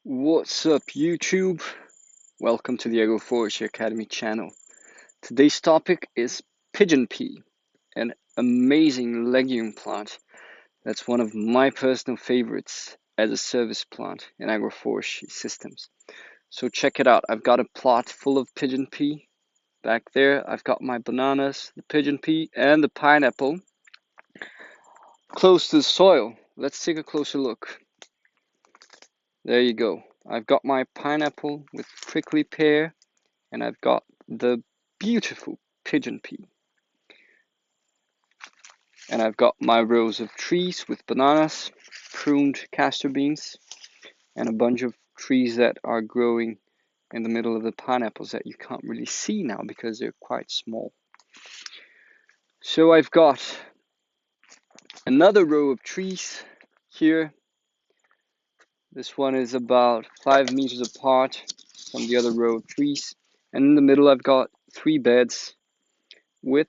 What's up, YouTube? Welcome to the Agroforestry Academy channel. Today's topic is pigeon pea, an amazing legume plant that's one of my personal favorites as a service plant in agroforestry systems. So check it out. I've got a plot full of pigeon pea. Back there, I've got my bananas, the pigeon pea, and the pineapple close to the soil. Let's take a closer look. There you go. I've got my pineapple with prickly pear, and I've got the beautiful pigeon pea. And I've got my rows of trees with bananas, pruned castor beans, and a bunch of trees that are growing in the middle of the pineapples that you can't really see now because they're quite small. So I've got another row of trees here. This one is about 5 meters apart from the other row of trees. And in the middle I've got 3 beds with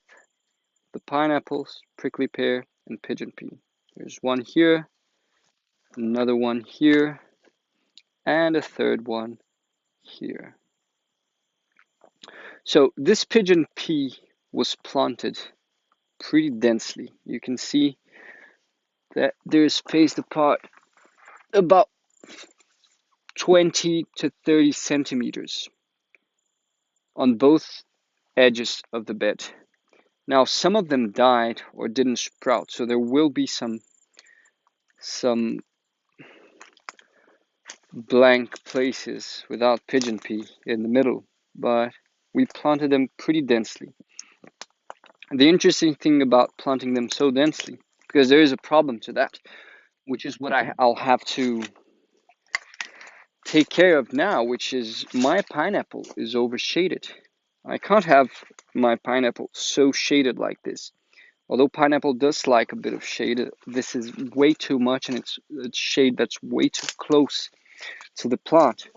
the pineapples, prickly pear, and pigeon pea. There's one here, another one here, and a third one here. So this pigeon pea was planted pretty densely. You can see that they're spaced apart about 20 to 30 centimeters on both edges of the bed. Now some of them died or didn't sprout, so there will be some blank places without pigeon pea in the middle, but we planted them pretty densely. The interesting thing about planting them so densely, because there is a problem to that, which is what I'll have to take care of now, which is my pineapple is overshaded. I can't have my pineapple so shaded like this. Although pineapple does like a bit of shade, this is way too much, and it's shade that's way too close to the plant.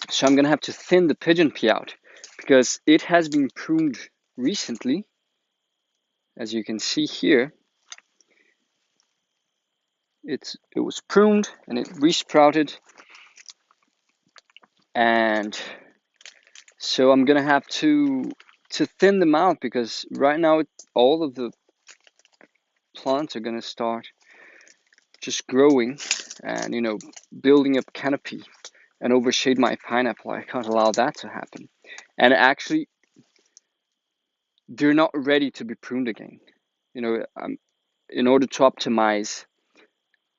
So I'm going to have to thin the pigeon pea out because it has been pruned recently. As you can see here, it was pruned and it resprouted, and so I'm going to have to thin them out because right now all of the plants are going to start just growing and building up canopy and overshade my pineapple. I can't allow that to happen. And actually, they're not ready to be pruned again. In order to optimize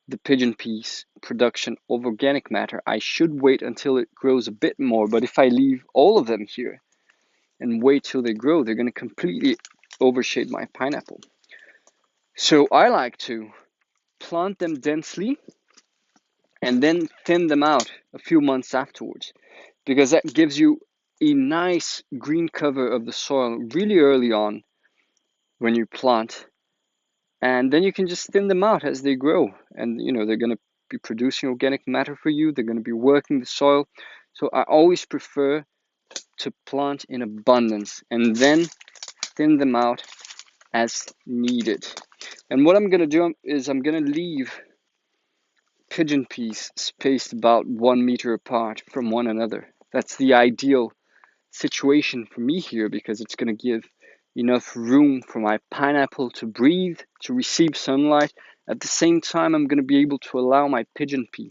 the pigeon pea's production of organic matter, I should wait until it grows a bit more. But if I leave all of them here and wait till they grow, they're going to completely overshade my pineapple. So I like to plant them densely and then thin them out a few months afterwards, because that gives you a nice green cover of the soil really early on when you plant, and then you can just thin them out as they grow, and they're going to be producing organic matter for you. They're going to be working the soil. So I always prefer to plant in abundance and then thin them out as needed. And what I'm going to do is I'm going to leave pigeon peas spaced about 1 meter apart from one another. That's the ideal situation for me here, because it's going to give enough room for my pineapple to breathe, to receive sunlight. At the same time, I'm going to be able to allow my pigeon pea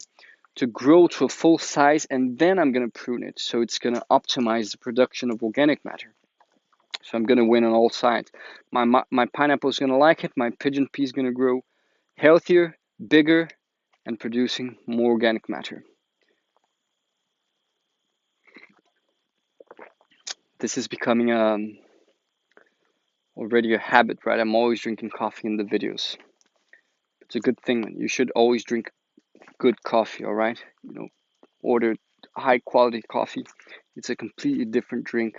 to grow to a full size, and then I'm going to prune it, so it's going to optimize the production of organic matter. So I'm going to win on all sides. My pineapple is going to like it. My pigeon pea is going to grow healthier, bigger, and producing more organic matter. This is becoming already a habit, right? I'm always drinking coffee in the videos. It's a good thing. You should always drink good coffee, all right? Order high quality coffee. It's a completely different drink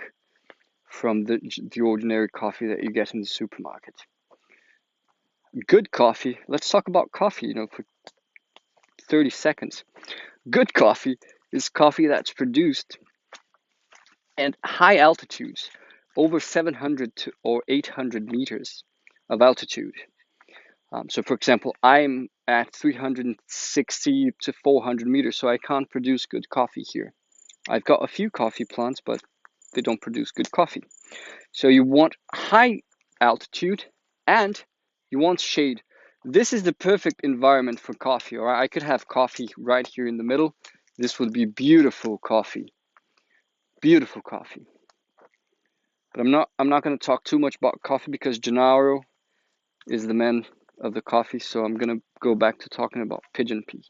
from the ordinary coffee that you get in the supermarket. Good coffee. Let's talk about coffee, for 30 seconds. Good coffee is coffee that's produced at high altitudes, over 700 or 800 meters of altitude. So for example, I'm at 360 to 400 meters, so I can't produce good coffee here. I've got a few coffee plants, but they don't produce good coffee. So you want high altitude and you want shade. This is the perfect environment for coffee. Or I could have coffee right here in the middle. This would be beautiful coffee. Beautiful coffee. But I'm not going to talk too much about coffee because Gennaro is the man of the coffee, so I'm going to go back to talking about pigeon pea.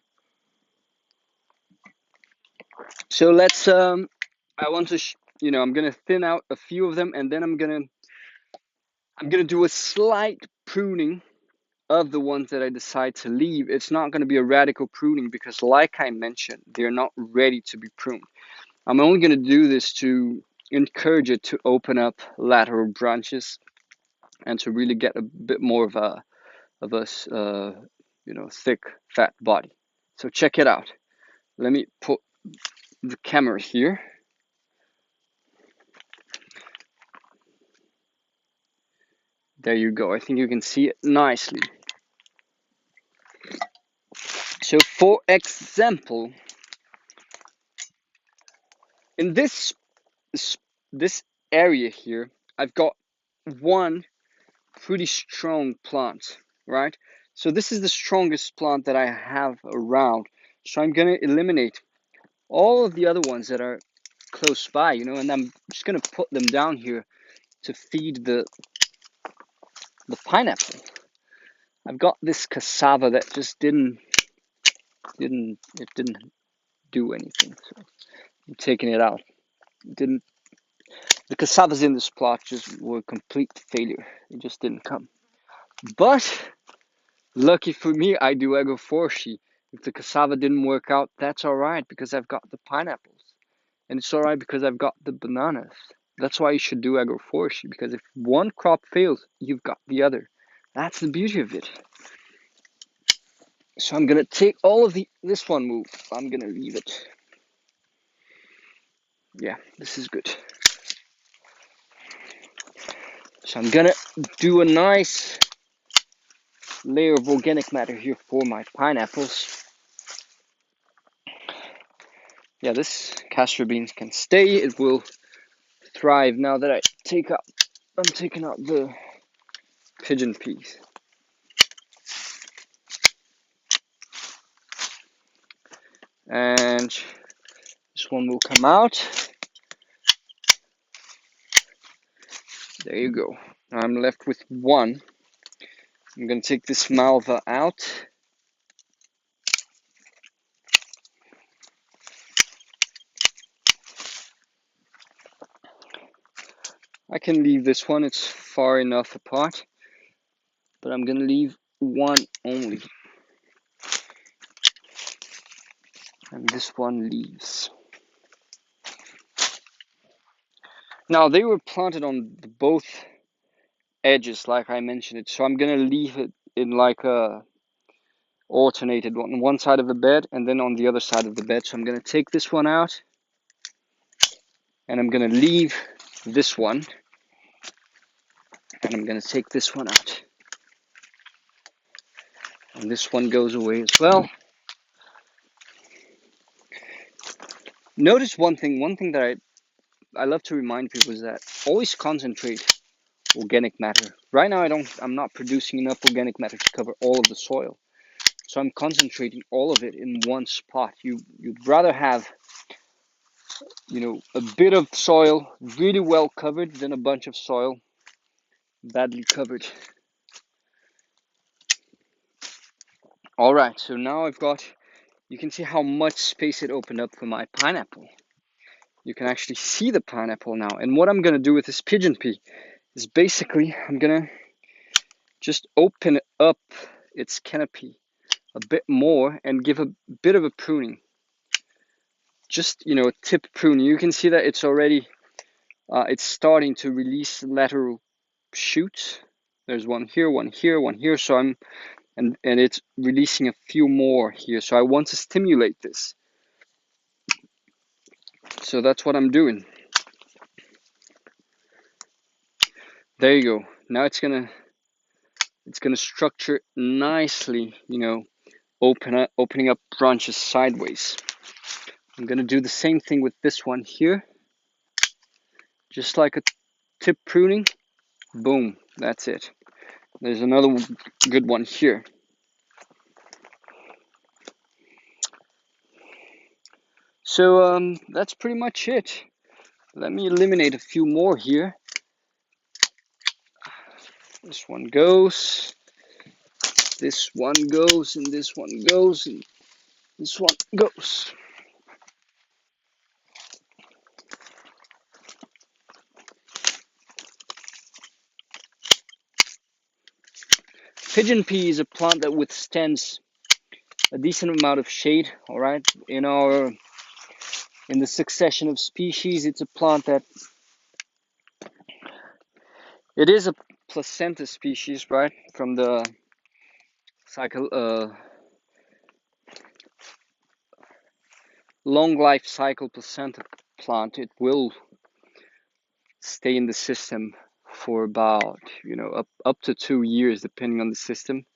So let's I want to I'm going to thin out a few of them, and then I'm going to do a slight pruning of the ones that I decide to leave. It's not going to be a radical pruning because, like I mentioned, they're not ready to be pruned. I'm only going to do this to encourage it to open up lateral branches and to really get a bit more of a thick, fat body. So check it out. Let me put the camera here. There you go. I think you can see it nicely. So for example, in this area here, I've got one pretty strong plant, right? So this is the strongest plant that I have around. So I'm going to eliminate all of the other ones that are close by, and I'm just going to put them down here to feed the pineapple. I've got this cassava that just didn't do anything. So I'm taking it out. The cassavas in this plot just were a complete failure. It just didn't come. But lucky for me, I do agroforestry. If the cassava didn't work out, that's all right because I've got the pineapples. And it's all right because I've got the bananas. That's why you should do agroforestry, because if one crop fails, you've got the other. That's the beauty of it. So I'm going to take all of this one move. I'm going to leave it. Yeah, this is good. So I'm going to do a nice layer of organic matter here for my pineapples. Yeah, this castor beans can stay. It will thrive now that I'm taking out the pigeon peas. And this one will come out. There you go. I'm left with one. I'm going to take this malva out. I can leave this one, it's far enough apart. But I'm going to leave one only. And this one leaves. Now they were planted on both edges like I mentioned it, so I'm going to leave it in like a alternated on one side of the bed and then on the other side of the bed. So I'm going to take this one out and I'm going to leave this one and I'm going to take this one out. And this one goes away as well. Notice one thing that I love to remind people is that always concentrate organic matter. Right now I'm not producing enough organic matter to cover all of the soil. So I'm concentrating all of it in one spot. You'd rather have a bit of soil really well covered than a bunch of soil badly covered. All right, so now you can see how much space it opened up for my pineapple. You can actually see the pineapple now. And what I'm going to do with this pigeon pea is basically I'm going to just open up its canopy a bit more and give a bit of a pruning. Just, a tip pruning. You can see that it's already, it's starting to release lateral shoots. There's one here, one here, one here. So and it's releasing a few more here. So I want to stimulate this. So that's what I'm doing. There you go. Now it's gonna structure nicely, opening up branches sideways. I'm gonna do the same thing with this one here, just like a tip pruning. Boom, that's it. There's another good one here. So that's pretty much it. Let me eliminate a few more here. This one goes, this one goes, and this one goes, and this one goes. Pigeon pea is a plant that withstands a decent amount of shade, all right? In the succession of species, it's a plant that it is a placenta species, right? From the cycle long life cycle placenta plant, it will stay in the system for about, up to 2 years, depending on the system.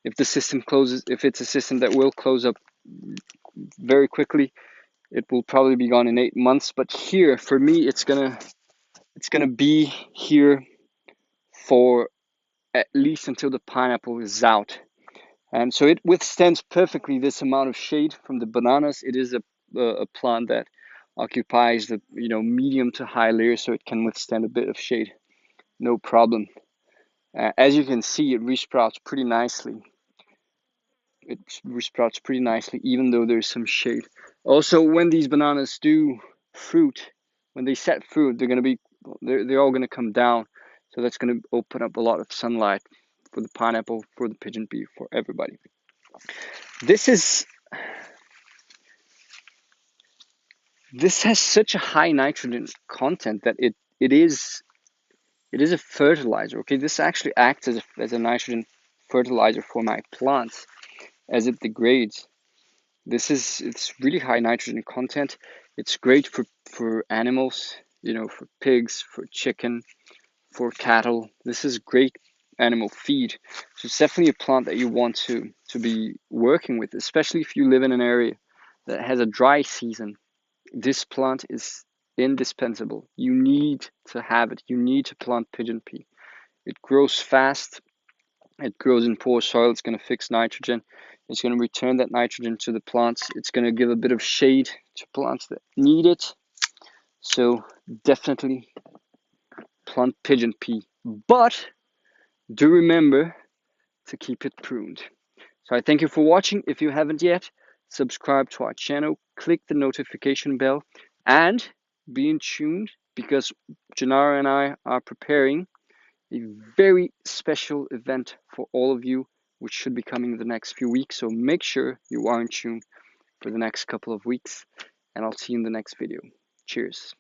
If the system closes, if it's a system that will close up very quickly, it will probably be gone in 8 months. But here, for me, it's gonna be here for at least until the pineapple is out. And so it withstands perfectly this amount of shade from the bananas. It is a plant that occupies the medium to high layers, so it can withstand a bit of shade, no problem. As you can see, it resprouts pretty nicely. It resprouts pretty nicely, even though there's some shade. Also, when these bananas do fruit, when they set fruit, they're all gonna come down. So that's gonna open up a lot of sunlight for the pineapple, for the pigeon pea, for everybody. This has such a high nitrogen content that it is a fertilizer. Okay, this actually acts as a nitrogen fertilizer for my plants as it degrades. It's really high nitrogen content. It's great for animals, for pigs, for chicken, for cattle. This is great animal feed. So it's definitely a plant that you want to be working with, especially if you live in an area that has a dry season. This plant is indispensable. You need to have it. You need to plant pigeon pea. It grows fast. It grows in poor soil. It's going to fix nitrogen. It's going to return that nitrogen to the plants. It's going to give a bit of shade to plants that need it. So definitely plant pigeon pea. But do remember to keep it pruned. So I thank you for watching. If you haven't yet, subscribe to our channel, click the notification bell, and be in tune, because Janara and I are preparing a very special event for all of you, which should be coming in the next few weeks. So make sure you are in tune for the next couple of weeks, and I'll see you in the next video. Cheers.